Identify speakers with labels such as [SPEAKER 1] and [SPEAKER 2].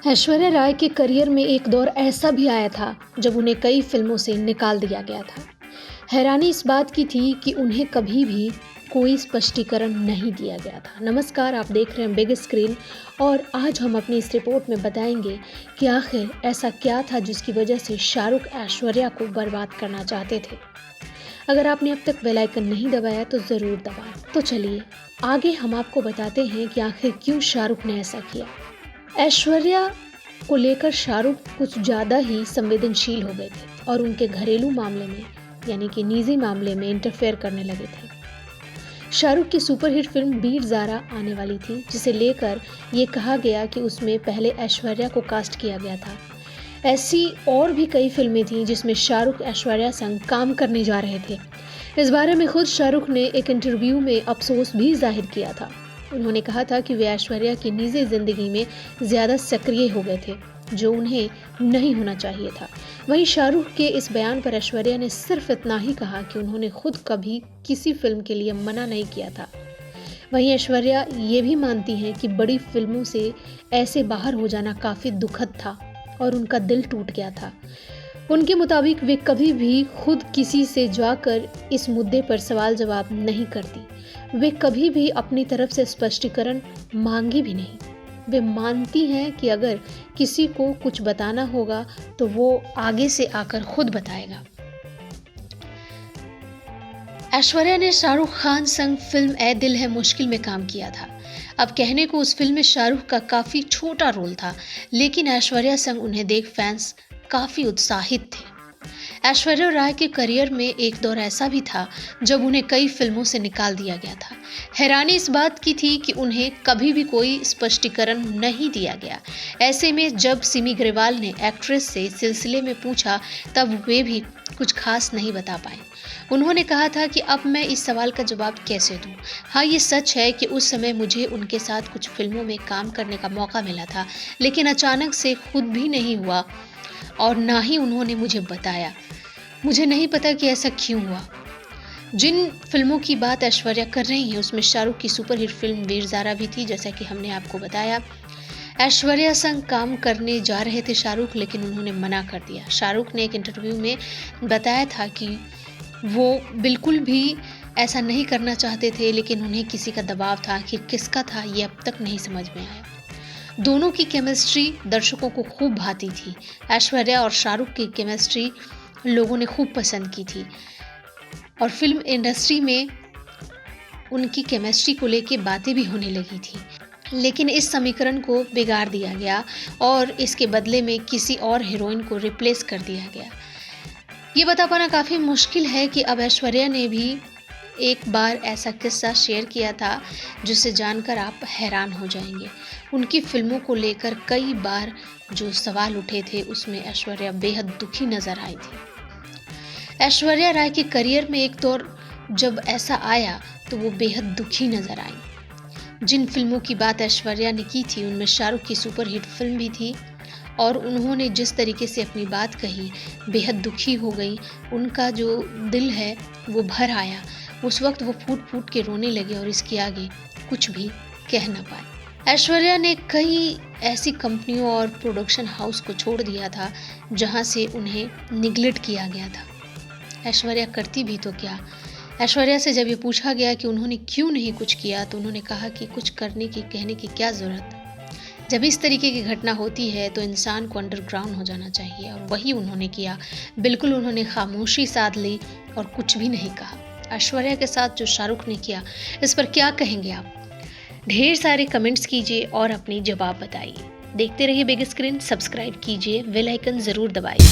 [SPEAKER 1] ऐश्वर्या राय के करियर में एक दौर ऐसा भी आया था जब उन्हें कई फिल्मों से निकाल दिया गया था। हैरानी इस बात की थी कि उन्हें कभी भी कोई स्पष्टीकरण नहीं दिया गया था। नमस्कार, आप देख रहे हैं बिग स्क्रीन और आज हम अपनी इस रिपोर्ट में बताएंगे कि आखिर ऐसा क्या था जिसकी वजह से शाहरुख ऐश्वर्या को बर्बाद करना चाहते थे। अगर आपने अब तक बेल आइकन नहीं दबाया तो ज़रूर दबाएं। तो चलिए आगे हम आपको बताते हैं कि आखिर क्यों शाहरुख ने ऐसा किया। ऐश्वर्या को लेकर शाहरुख कुछ ज़्यादा ही संवेदनशील हो गए थे और उनके घरेलू मामले में यानी कि निजी मामले में इंटरफेयर करने लगे थे। शाहरुख की सुपरहिट फिल्म वीर ज़ारा आने वाली थी, जिसे लेकर ये कहा गया कि उसमें पहले ऐश्वर्या को कास्ट किया गया था। ऐसी और भी कई फिल्में थीं जिसमें शाहरुख ऐश्वर्या संग काम करने जा रहे थे। इस बारे में खुद शाहरुख ने एक इंटरव्यू में अफसोस भी जाहिर किया था। उन्होंने कहा था कि वे ऐश्वर्या की निजी ज़िंदगी में ज़्यादा सक्रिय हो गए थे, जो उन्हें नहीं होना चाहिए था। वहीं शाहरुख के इस बयान पर ऐश्वर्या ने सिर्फ इतना ही कहा कि उन्होंने खुद कभी किसी फिल्म के लिए मना नहीं किया था। वहीं ऐश्वर्या ये भी मानती हैं कि बड़ी फिल्मों से ऐसे बाहर हो जाना काफ़ी दुखद था और उनका दिल टूट गया था। उनके मुताबिक वे कभी भी खुद किसी से जाकर इस मुद्दे पर सवाल जवाब नहीं करती। वे कभी भी अपनी तरफ से स्पष्टीकरण मांगी भी नहीं। वे मानती हैं कि अगर किसी को कुछ बताना होगा तो वो आगे से आकर खुद बताएगा। ऐश्वर्या ने शाहरुख खान संग फिल्म ए दिल है मुश्किल में काम किया था। अब कहने को उस फिल्म में शाहरुख का काफ़ी छोटा रोल था, लेकिन ऐश्वर्या संग उन्हें देख फैंस काफ़ी उत्साहित थे। ऐश्वर्या राय के करियर में एक दौर ऐसा भी था जब उन्हें कई फिल्मों से निकाल दिया गया था। हैरानी इस बात की थी कि उन्हें कभी भी कोई स्पष्टीकरण नहीं दिया गया। ऐसे में जब सिमी ग्रेवाल ने एक्ट्रेस से इस सिलसिले में पूछा तब वे भी कुछ खास नहीं बता पाए। उन्होंने कहा था कि अब मैं इस सवाल का जवाब कैसे दूं। हाँ, ये सच है कि उस समय मुझे उनके साथ कुछ फिल्मों में काम करने का मौका मिला था, लेकिन अचानक से खुद भी नहीं हुआ और ना ही उन्होंने मुझे बताया। मुझे नहीं पता कि ऐसा क्यों हुआ। जिन फिल्मों की बात ऐश्वर्या कर रही हैं उसमें शाहरुख की सुपरहिट फिल्म वीर ज़ारा भी थी, जैसा कि हमने आपको बताया। ऐश्वर्या संग काम करने जा रहे थे शाहरुख, लेकिन उन्होंने मना कर दिया। शाहरुख ने एक इंटरव्यू में बताया था कि वो बिल्कुल भी ऐसा नहीं करना चाहते थे, लेकिन उन्हें किसी का दबाव था कि किसका था ये अब तक नहीं समझ में आया। दोनों की केमिस्ट्री दर्शकों को खूब भाती थी। ऐश्वर्या और शाहरुख की केमिस्ट्री लोगों ने खूब पसंद की थी और फिल्म इंडस्ट्री में उनकी केमिस्ट्री को लेके बातें भी होने लगी थी। लेकिन इस समीकरण को बिगाड़ दिया गया और इसके बदले में किसी और हीरोइन को रिप्लेस कर दिया गया। ये बता पाना काफ़ी मुश्किल है कि अब ऐश्वर्या ने भी एक बार ऐसा किस्सा शेयर किया था जिसे जानकर आप हैरान हो जाएंगे। उनकी फिल्मों को लेकर कई बार जो सवाल उठे थे उसमें ऐश्वर्या बेहद दुखी नजर आई थी। ऐश्वर्या राय के करियर में एक दौर जब ऐसा आया तो वो बेहद दुखी नजर आई। जिन फिल्मों की बात ऐश्वर्या ने की थी उनमें शाहरुख की सुपरहिट फिल्म भी थी और उन्होंने जिस तरीके से अपनी बात कही बेहद दुखी हो गई। उनका जो दिल है वो भर आया। उस वक्त वो फूट फूट के रोने लगे और इसके आगे कुछ भी कह ना पाए। ऐश्वर्या ने कई ऐसी कंपनियों और प्रोडक्शन हाउस को छोड़ दिया था जहां से उन्हें निगलेक्ट किया गया था। ऐश्वर्या करती भी तो क्या। ऐश्वर्या से जब ये पूछा गया कि उन्होंने क्यों नहीं कुछ किया तो उन्होंने कहा कि कुछ करने की कहने की क्या ज़रूरत। जब इस तरीके की घटना होती है तो इंसान को अंडरग्राउंड हो जाना चाहिए और वही उन्होंने किया। बिल्कुल उन्होंने खामोशी साध ली और कुछ भी नहीं कहा। ऐश्वर्या के साथ जो शाहरुख ने किया इस पर क्या कहेंगे आप? ढेर सारे कमेंट्स कीजिए और अपनी जवाब बताइए। देखते रहिए बिग स्क्रीन, सब्सक्राइब कीजिए, बेल आइकन ज़रूर दबाइए।